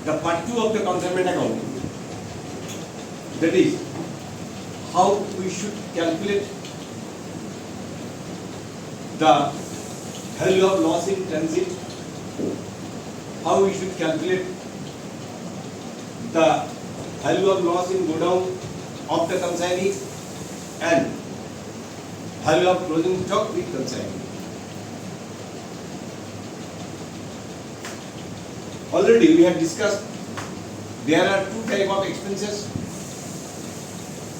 the part 2 of the consignment account, that is how we should calculate the value of loss in transit, how we should calculate the value of loss in go down of the consignee, and value of closing stock with consignee. Already we have discussed there are two types of expenses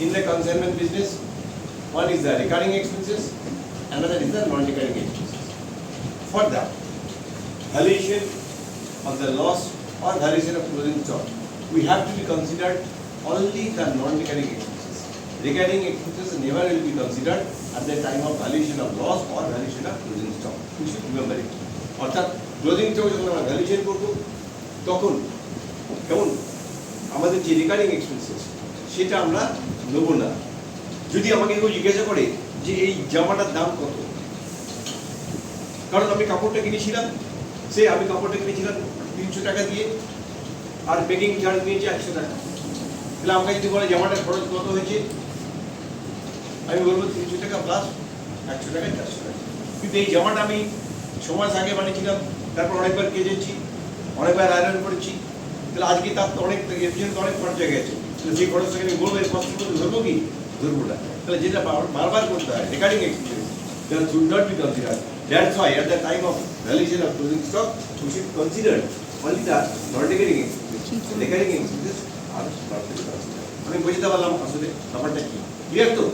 in the consignment business. One is the recurring expenses, another is the non-recurring expenses. For the valuation of the loss or valuation of closing stock, we have to be considered only the non-recurring expenses. Recurring expenses never will be considered at the time of valuation of loss or valuation of closing stock. We should remember it. অর্থাৎ closing stock যখন আমরা valuation করব তখন কেমন আমাদের যে recurring expenses সেটা আমরা নেব না। যদি আমাকে কেউ জিজ্ঞাসা করে যে এই জামাটার দাম কত, কারণ আমি কাপড়টা কিনেছিলাম, আমি কাপড়টা কিনেছিলাম 300 টাকা দিয়ে আর প্যাকিং চার্জ নিয়েছি 100 টাকা, তাহলে আমাকে যদি বলে জামাটার খরচ কত হয়েছে, আমি বলবো 300 টাকা প্লাস 100 টাকা 400 টাকা। কিন্তু এই জামাটা আমি সমাজ আগে বানিয়েছিলাম, তারপর অনেকবার কেজেছি, অনেকবার আয়রন করেছি, তাহলে আজকে তার তো অনেক এফিসিয়েন্ট অনেক খরচ হয়ে গেছে, তাহলে সেই খরচটাকে আমি বলবো এর কষ্টের মধ্যে ধরবো কি ধরবো না। তাহলে যেটা বারবার করতে হয় recurring expense, that should not be considered. That's why at the time of valuation of closing stock we should consider only the non-recurring expenses. Recurring expenses are not to be considered. আমি বুঝতে পারলাম আসলে ব্যাপারটা কি, clear তো?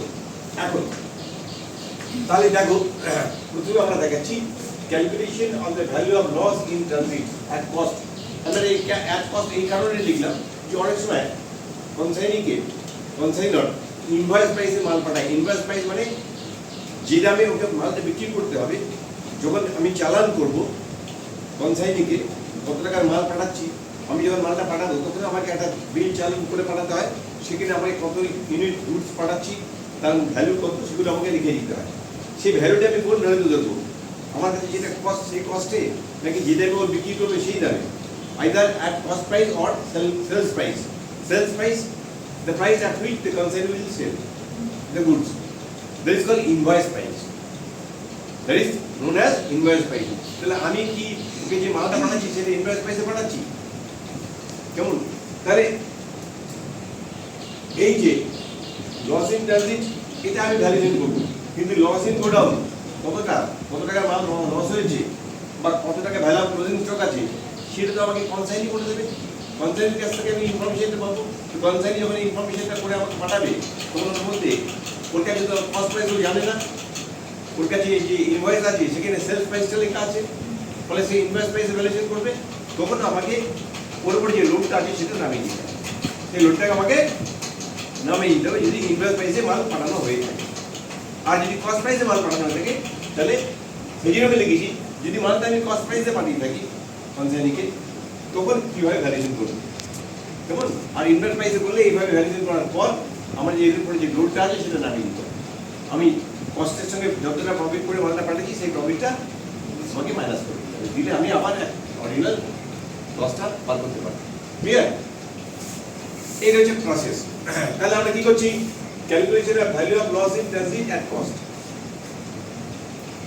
এখন তাহলে দেখো প্রথমে আমরা দেখাচ্ছি calculation of the value of loss in transit at cost. আমরা এই অ্যাট কস্ট এই কারণে লিখলাম যে অনেক সময় কনসাইনর ইনভয়েস প্রাইসে মাল পাঠায়। ইনভয়েস প্রাইস মানে যে দামে ওকে মালটা বিক্রি করতে হবে, যখন আমি চালান করব কনসাইনিকে কত টাকার মাল পাঠাচ্ছি, আমি যখন মালটা পাঠাবো তখন আমাকে একটা বিল চালু করে পাঠাতে হয়, সেখানে আমাকে কত ইউনিট গুডস পাঠাচ্ছি তার ভ্যালু কত সেগুলো আমাকে লিখে দিতে হয়। সেই ভ্যালুটা আমি কোন ভ্যালুতে দেবো, আমার কাছে যেটা কস্ট সেই কস্টে, নাকি যে দামে ও বিক্রি করবে সেই দামে, either at cost price or sales price. Sales price, the price at which the consignor will sell the goods, that is called invoice price, that is known as invoice price. তাহলে আমি কি ওকে যে মালটা পাঠাচ্ছি সেটা ইনভয়েস প্রাইসে পাঠাচ্ছি, কেমন? তাহলে এই যে লস ইন ট্রানজিট এটা আমি ভ্যালিডেশন করবো, কিন্তু লস ইন গোডাউন কত টাকার মাল লস হয়েছে বা কত টাকা ভ্যালু অফ ক্লোজিং স্টক আছে সেটা তো আমাকে কনসাইনি করে দেবে। কনসাইনির কাছ থেকে আমি ইনফরমেশনটা পাবো, তো কনসাইনি যখন ইনফরমেশনটা করে আমাকে পাঠাবে তখন ওর মধ্যে ওর কাছে তো কস্ট প্রাইসও জানে না, ওর কাছে যে ইনভয়েস আছে সেখানে সেলস প্রাইসটা লেখা আছে, ফলে সেই ইনভয়েস প্রাইসে ভ্যালুয়েশন করবে, তখন আমাকে ওর উপর যে লোডটা আছে সেটা নামিয়ে দিতে হবে। সেই লোডটাকে আমাকে নামিয়ে দিতে হবে যদি ইনভয়েস প্রাইসে মাল পাঠানো হয়ে থাকে। আর যদি কস্ট প্রাইসে মাল পাঠানো হয়ে থাকে তাহলে সেই জন্য আমি লিখেছি যদি মালটা আমি কস্ট প্রাইসে পাঠিয়ে থাকি কনসাইনিকে তখন কীভাবে ভ্যালিডেশন করবো, কেমন? আর ইনভয়েস প্রাইসে করলে এইভাবে ভ্যালিডেশন করার পর আমার যে এর উপরে যে লোডটা আছে সেটা নামিয়ে দিতে হবে। আমি কস্টের সঙ্গে যতটা প্রফিট করে মালটা পাঠাচ্ছি সেই প্রফিটটা আমাকে মাইনাস করে দিতে হবে, দিলে আমি আবার অরিজিনাল লসটা বার করতে পারবো। ক্লিয়ার? এই হচ্ছে প্রসেস। তাহলে আমরা কি করছি, calculation of value of loss in transit at cost.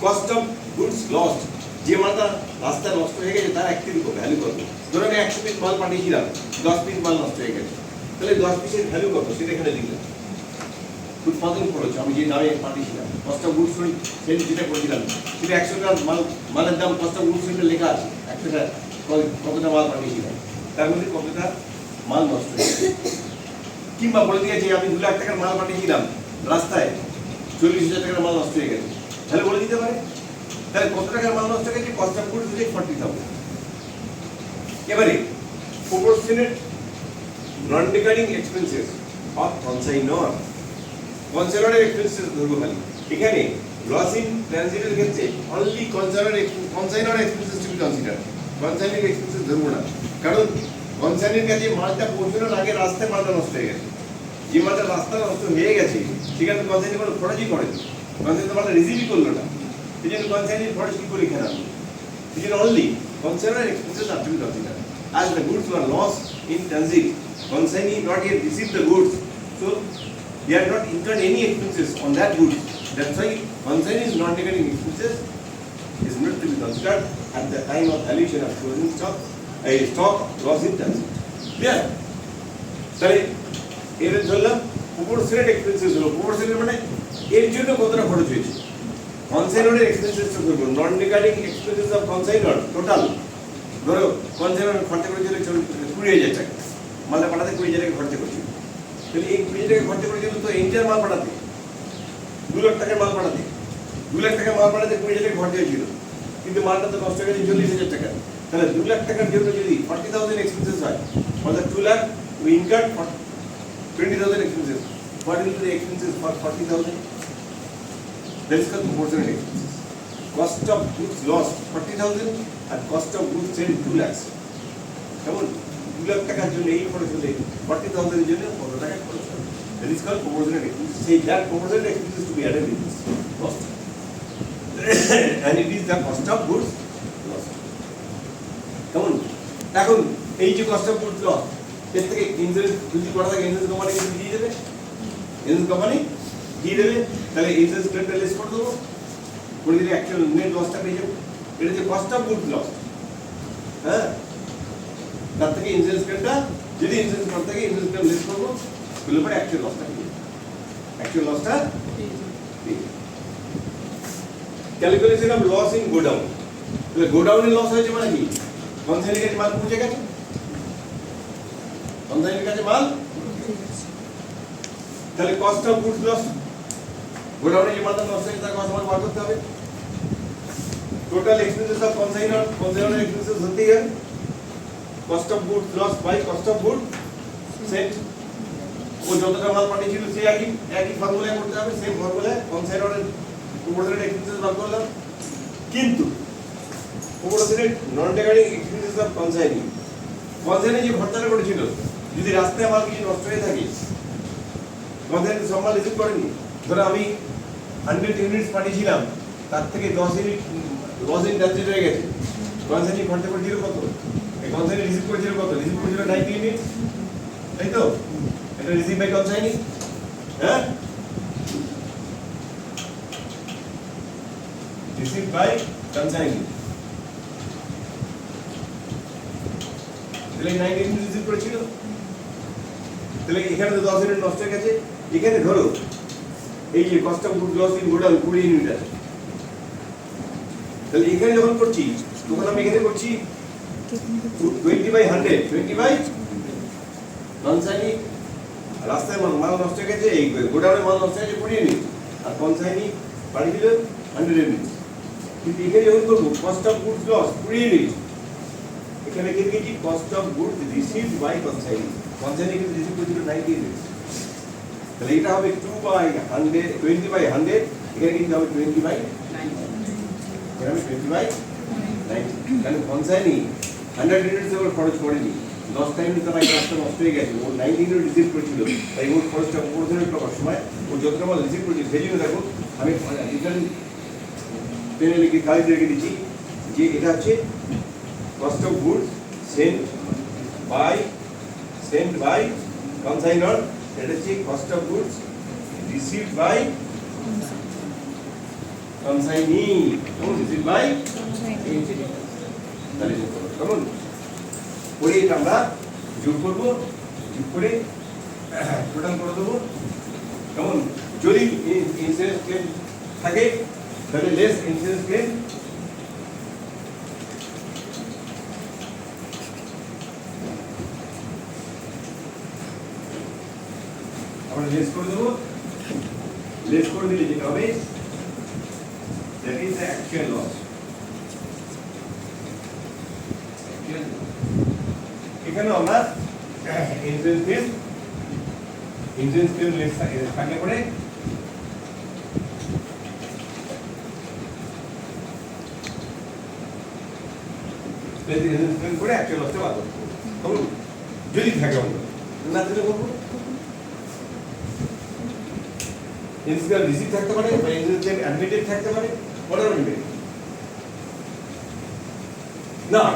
Cost of goods lost, যে মালটা রাস্তা নষ্ট হয়ে গেছে তার একটি ভ্যালু কত। ধরুন আমি 100 পিস মাল পাঠিয়েছিলাম, 10 পিস মাল নষ্ট হয়ে গেছে, তাহলে 10 পিসের ভ্যালু কত সেটা এখানে লিখলাম। উৎপাদন খরচ আমি যে দামে পাঠিয়েছিলাম, কস্ট অফ গুডস সেল যেটা করেছিলাম সেটা 100 টাকা মালের দাম কস্ট অফ গুডস লেখা আছে, 100 টাকা কতটা মাল পাঠিয়েছিলাম তার মধ্যে কতটা মাল নষ্ট হয়ে গেছে। কিংবা বলে দিয়েছে আমি 2 লাখ টাকার মাল পাঠিয়েছিলাম, রাস্তায় 40,000 টাকার মাল নষ্ট হয়ে গেছে, তাহলে বলে দিতে পারে তাহলে কত টাকার মাল নষ্ট হয়ে গেছে, কস্ট অফ গুডস 40,000। এবারে proportionate non recurring expenses of consignor, কনসাইনরের এক্সপেন্সেস ধরবো খালি। এখানে লস ইন ট্রানজিটের ক্ষেত্রে only consignor expenses to be consider, consigning expenses ধরবো না, কারণ কনসাইনির কাছে মালটা পৌঁছানোর আগে রাস্তায় মালটা নষ্ট হয়ে গেছে, যে মালটা রাস্তা নষ্ট হয়ে গেছে সেখানে কনসাইনি কোনো খরচই করেনি, কনসাইনি তো মালটা রিসিভই করলো না, সেই জন্য কনসাইনির খরচ কি করে এখানে আনবো, সেই জন্য only consignor expenses are to be consider. as the goods were lost in transit, consignee not yet received the goods, so they are not incurred any expenses on that goods. That's why consignee's non-negative expenses is not to be considered at the time of valuation of closing stock, a stock loss in transit. Clear? তাহলে এর ধরলাম proportionate expenses হলো, proportionate মানে এর জন্য কতটা খরচ হয়েছে। কনসাইনরের এক্সপেন্সেস তো করব, non recurring expenses of consignor total ধরো কনসাইনর খরচা করেছিল 20,000 টাকা, মালটা পাঠাতে 20,000 টাকা খরচা করেছিল, তাহলে এই 20,000 টাকা খরচা করেছিল তো এন্টার মাল পাঠাতে 2 লাখ টাকার মাল পাঠাতে, 2 লাখ টাকার মাল পাঠাতে 20,000 টাকা খরচা হয়েছিল, কিন্তু মালটা তো নষ্ট হয়ে গেছে 40,000 টাকা। তাহলে 2 লাখ টাকার জন্য যদি 40,000 এক্সপেন্সেস হয়, অর্থাৎ 2 lakh we incurred 20,000 expenses. What will be the expenses for 40,000? That is called proportionate expenses. Cost of goods lost 40,000 and cost of goods sent 2 lakhs. কেমন 2 লাখ টাকার জন্য এই খরচ হলে 40,000 এর জন্য কত টাকা খরচ হবে? That is called proportionate expenses. Say that proportionate expenses to be added in this cost. And it is the cost of goods lost. কেমন এখন এই যে cost of goods lost এর থেকে ইন্স্যুরেন্স যদি করা থাকে ইন্স্যুরেন্স কোম্পানি কিন্তু দিয়ে দেবে, ইন্স্যুরেন্স কোম্পানি দিয়ে দেবে, তাহলে ইন্স্যুরেন্স ক্লেমটা লেস করে দেবো, করে দিলে অ্যাকচুয়াল নেট লসটা পেয়ে যাবো। এটা হচ্ছে কস্ট অফ গুডস লস, হ্যাঁ, তার থেকে ইন্স্যুরেন্স ক্লেমটা যদি ইন্স্যুরেন্স করতে থাকে ইন্স্যুরেন্স ক্লেম লেস করবো, করলে পরে অ্যাকচুয়াল লসটা পেয়ে যাবো, অ্যাকচুয়াল লসটা পেয়ে যাবো। Calculation of loss in godown, তাহলে গোডাউনের লস হয়েছে মানে কি, কনসাইনির কাছে মাল পৌঁছে গেছে, কনসাইনির কাছে মাল, তাহলে কস্ট অফ গুডস লস, গোডাউনে যে মালটা নষ্ট হয়েছে তার কস্ট আমার বার করতে হবে। Total expenses of consignor, consignor expenses হতেই হয় cost of goods loss by cost of good sent. ও যতটা মাল পাঠিয়েছিল সেই একই ফর্মুলায় করতে হবে, সেম ফর্মুলায় কনসাইনরের প্রপোর্শনেট এক্সপেন্সেস বার করলাম। কিন্তু proportionate non recurring expenses of consignee, consignee যে খরচাটা করেছিল যদি রাস্তায় মাল কিছু নষ্ট হয়ে থাকে, কনসাইনি সব মাল রিসিভ করেনি, ধরো আমি 100 ইউনিটস পাঠিয়েছিলাম, তার থেকে 10 ইউনিট লস ইন ট্রানজিট হয়ে গেছে, কনসাইনি খরচা করেছিল কত, এই কনসাইনি রিসিভ করেছিল কত, রিসিভ করেছিল 90 ইউনিট, তাই তো, এটা রিসিভ বাই কনসাইনি, হ্যাঁ, রিসিভ বাই কনসাইনি, তাহলে 90 ইউনিট রিসিভ করেছিল, তাহলে এখানে তো 10 ইউনিট নষ্ট হয়ে গেছে, এখানে ধরো এই যে cost of goods loss in godown 20 unit আছে, তাহলে এখানে যখন করছি তখন আমি এখানে করছি 20/100, 20 কনসাইনি, রাস্তায় মাল নষ্ট হয়ে গেছে, এই গোডাউনে মাল নষ্ট হয়ে গেছে 20 ইউনিট, আর কনসাইনি বাড়ি দিল 100 ইউনিট, কিন্তু এখানে যখন করবো cost of goods loss 20 unit, এখানে কিন্তু কি cost of goods received by consignee, consignee কিন্তু রিসিভ করেছিল 90 ইউনিট, তাহলে এটা হবে 2/100, 20/100, এখানে কিন্তু হবে 20/90, এখানে হবে 20/90, কারণ কনসাইনি 100 ইউনিটস ওর খরচ করেনি, 10 ইউনিট তার রাস্তা নষ্ট হয়ে গেছে, ও 90 ইউনিট রিসিভ করেছিল, তাই ওর খরচটা প্রপোর্শনেট করার সময় ও যতটা মাল রিসিভ করেছে সেই জন্য দেখো আমি এখানে পেনে লিখে কাজ রেখে দিচ্ছি যে এটা হচ্ছে cost of goods sent by consignor, এটা হচ্ছে cost of goods received by consignee, কেমন রিসিভড বাই কনসাইনি, তাহলে কেমন করে এটা আমরা যোগ করবো, যোগ করে টোটাল করে দেবো, কেমন যদি ইন্স্যুরেন্স ক্লেম থাকে তাহলে লেস ইন্স্যুরেন্স ক্লেম, আমরা লেস করে দেবো, লেস করে দিলে যেটা হবে that is the actual loss, এখানে আমরা ইন্স্যুরেন্স ক্লেম লেস থাকলে পরে ইন্স্যুরেন্স ক্লেম করে অ্যাকচুয়াল লসটা বার করব, কেমন যদি থাকে আমরা না দিলে করবো, ইন্স্যুরেন্স রিসিভ থাকতে পারে বা ইন্স্যুরেন্স ক্লেম অ্যাডমিটেড থাকতে পারে, whatever it may be. Now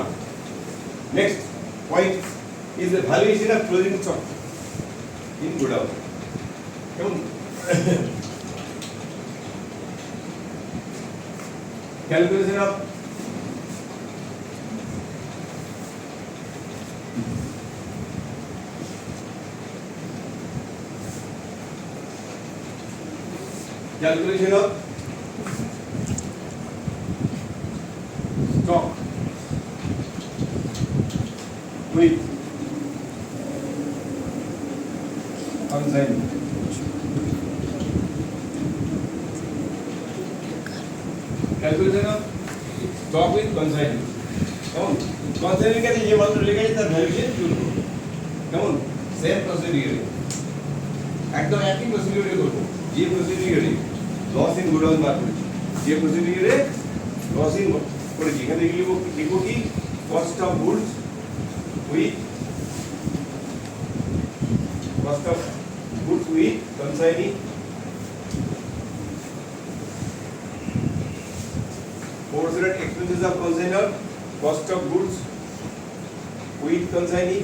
next point is the valuation of closing stock in godown. কেমন calculation of stock with consignment. Calculation of stock with consignment. কেমন consignment কে যে মাত্র লেখা আছে তার ভ্যালুয়েশন করব কেমন সেম প্রসিডিউরে একদম একই প্রসিডিউরে করব যে প্রসিডিউরে লস ইন গোডাউন বার করেছি যে প্রসিডিউরে লস ইন করেছি এখানে লিখব কি cost of goods with cost of goods with consignee proportionate expenses of consignor cost of goods with consignee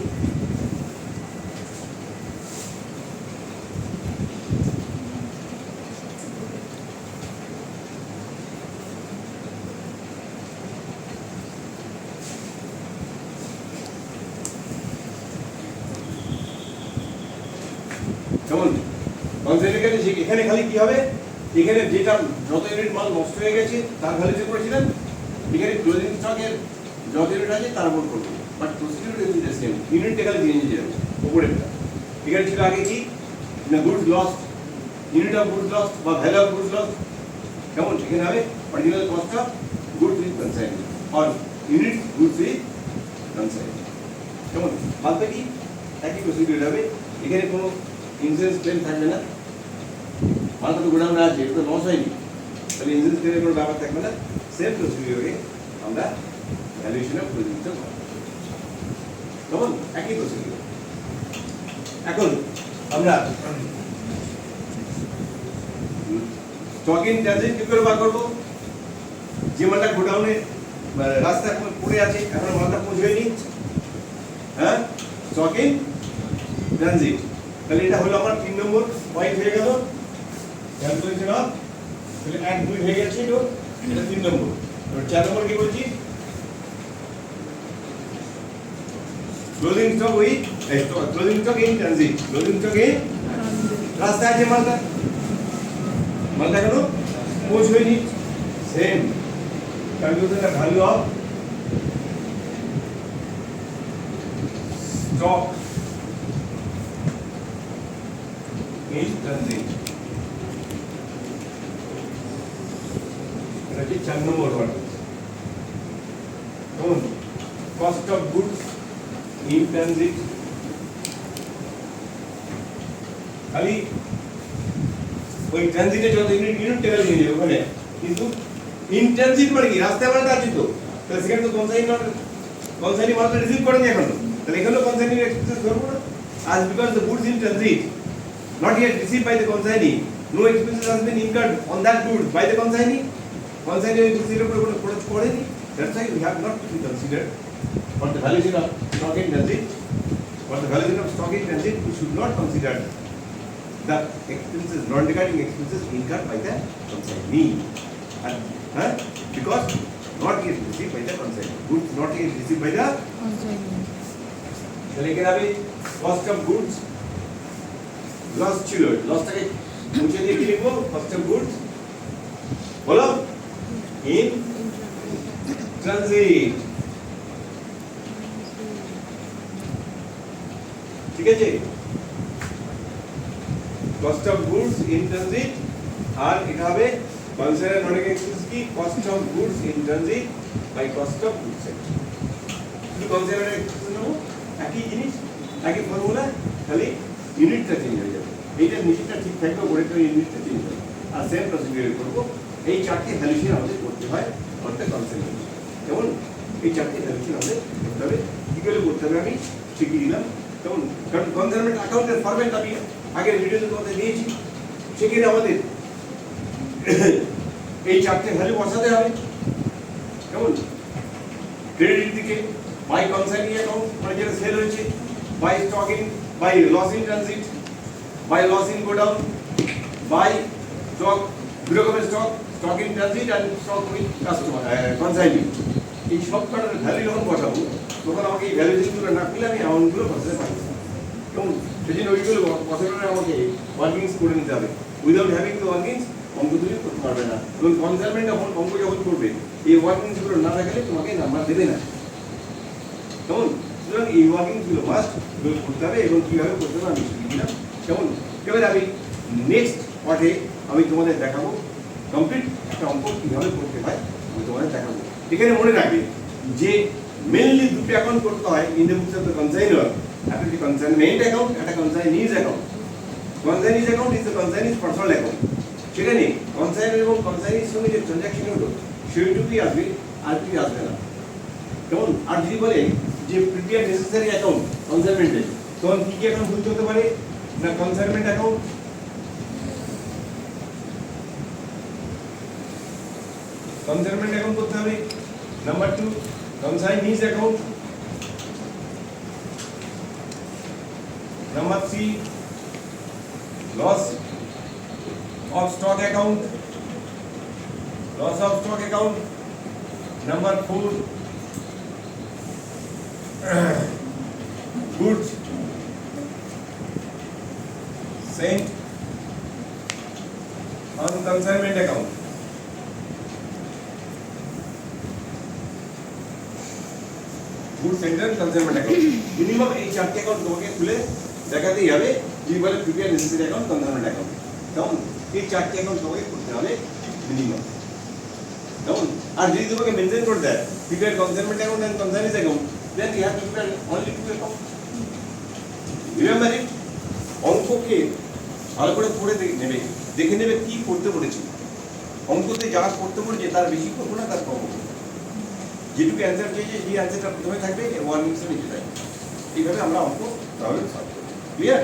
কেমন কনসেন্ট্রেট এখানে খালি কি হবে এখানে যেটা যত ইউনিট মাল নষ্ট হয়ে গেছে তার ভ্যালুতে করেছিলেন এখানে ক্লোজিং স্টকের যত ইউনিট আছে তার উপর করব but procedure is the same ইউনিটটা খালি চেঞ্জ হয়ে যাবে উপরেরটা এখানে ছিল আগে কি না goods lost unit of goods lost বা ভ্যালু অফ গুডস লস্ট কেমন এখানে হবে original cost of goods with consignment or unit goods with consignment কেমন বাদ কি একই প্রসিডিউর হবে এখানে কোনো ইন্স্যুরেন্স ক্লেম থাকবে না মালটা তো গোডাউনে আছে এটা তো লস হয়নি তাহলে ইন্স্যুরেন্স ক্লেমের কোনো ব্যাপার থাকবে না সেম প্রসিডিউরে আমরা ভ্যালুয়েশন অফ ক্লোজিং স্টক কেমন একই প্রসিডিউর এখন আমরা স্টক ইন ট্রানজিট কি করে বার করবো যে মালটা গোডাউনে রাস্তায় পড়ে আছে এখন মালটা পৌঁছায়নি হ্যাঁ স্টক ইন ট্রানজিট তাহলে এটা হলো আমার 3 নম্বর পয়েন্ট হয়ে গেল ক্যালকুলেশন অফ তাহলে 1 2 হয়ে গেছে তো এটা 3 নম্বর এবার 4 নম্বর কি বলছি closing stock with closing stock in transit closing stock in রাস্তায় আছে মালটা কেন পৌঁছয়নি same calculation of value of stock in transit এটা কি 4 নম্বর ওয়ার্ড কোন cost of goods in transit খালি ওই ট্রানজিটে যত ইউনিট টেবিল নিয়ে যাবে ওখানে কিন্তু ইন ট্রানজিট মানে কি রাস্তায় মালটা আছে তো তাহলে সেখানে তো কনসাইনি মালটা রিসিভ করেনি এখন তাহলে এখানে কনসাইনি এক্সপেন্সেস ধরবো না as because the goods in transit not yet received by the consignee, no expenses has been incurred on that goods by the consignee. Consignee is considered for any. That's why we have not to be considered for the valuation of stock in transit. For the valuation of stock in transit, we should not consider the expenses, non-recurring expenses incurred by the consignee. And because not yet received by the consignee, goods not yet received by the consignee. তাহলে এখানে হবে cost of goods loss ছিল লসটাকে মুছে দিয়ে কি লিখবো cost of goods বলো in transit ঠিক আছে cost of goods in transit আর এটা হবে কনসাইনার নন এক্সপেন্স কি cost of goods in transit by cost of goods কি কনসাইনার এক্সপেন্স নেব একই জিনিস একই ফর্মুলা খালি ইউনিটটা চেঞ্জ হয়ে যাবে এইটা নিচেটা ঠিক থাকবে ওপরেরটা ইউনিটটা চেঞ্জ হবে আর সেম প্রসিডিউর করব এই চারটি ভ্যালুয়েশন আমাদের করতে হয় প্রত্যেক কনসেপ্ট যেমন এই চারটি ভ্যালুয়েশন আমাদের করতে হবে কি করে করতে হবে আমি শিখিয়ে দিলাম যেমন কারণ কনসাইনমেন্ট অ্যাকাউন্টের ফরম্যাট আমি আগের ভিডিওতে তোমাদের দিয়েছি সেখানে আমাদের এই চারটে ভ্যালু বসাতে হবে কেমন ক্রেডিট দিকে বাই কনসাইনিং অ্যাকাউন্ট মানে যেটা সেল হয়েছে, by stock in, by loss in transit, by loss in godown, by stock, দুই রকমের স্টক, স্টক ইন ট্রানজিট আর স্টক উইথ কাস্টমার কনসাইনিং। এই সব কটার ভ্যালু যখন বসাবো তখন আমাকে এই ভ্যালুয়েশনগুলো না পেলে আমি অ্যামাউন্টগুলো বসাতে পারবো না। এবং সেদিন ওইগুলো বসানোর আমাকে ওয়ার্কিংস করে নিতে হবে। উইদাউট হ্যাভিং দ্য ওয়ার্কিংস অঙ্ক তুমি করতে পারবে না। এবং কনসালমেন্ট যখন অঙ্ক যখন করবে এই ওয়ার্কিংসগুলো না থাকলে তোমাকে নাম্বার দেবে না। কেমন? সুতরাং এই ওয়ার্কিংসগুলো মাস্ট করতে হবে এবং কীভাবে করতে হবে আমি শিখিয়ে দিলাম। কেমন? এবারে আমি নেক্সট পার্টে আমি তোমাদের দেখাবো কমপ্লিট একটা অঙ্ক কীভাবে করতে হয় আমি তোমাদের দেখাবো। এখানে মনে রাখবে যে মেনলি দুটো অ্যাকাউন্ট করতে হয় in the books of the consignor, একটা কনসাইনমেন্ট অ্যাকাউন্ট, একটা consignee's account. Consignee's account is the consignee's personal account. সেখানে কনসাইন এবং কনসাইনির সঙ্গে যে ট্রানজাকশন হলো সেইটুকুই আসবে, আর কি আসবে না। কেমন? আর যদি বলে যে প্রিপেয়ার নেসেসারি অ্যাকাউন্ট কনসাইনমেন্টে, তখন কি কি অ্যাকাউন্ট বুঝতে হতে পারে না? কনসাইনমেন্ট অ্যাকাউন্ট, কনসাইনমেন্ট অ্যাকাউন্ট করতে হবে। Number 2 consignee's account. Number 3 loss of stock account, loss of stock account. Number 4 goods sent on consignment account. Goods sent on consignment account. Minimum এই চারটি অ্যাকাউন্ট তোমাকে খুলে দেখাতেই হবে, যে বলে prepare necessary account, consignment account. কেমন? এই চারটি অ্যাকাউন্ট তোমাকে করতে হবে মিনিমাম। কেমন? আর যদি তোমাকে মেনটেন করে দেয় prepare consignment account and consignee's account, then you have to prepare only two account. Remember it. অঙ্ককে ভালো করে পড়ে নেবে, দেখে নেবে কি করতে বলেছি। অঙ্কতে যা করতে বলেছে তার বেশি করবো না, তার কম করবো। যেটুকু অ্যান্সার চেয়েছে সেই অ্যান্সারটা প্রথমে থাকবে, ওয়ার্নিংসে নিচে থাকবে। এইভাবে আমরা অঙ্ক তাহলে সলভ করব। ক্লিয়ার?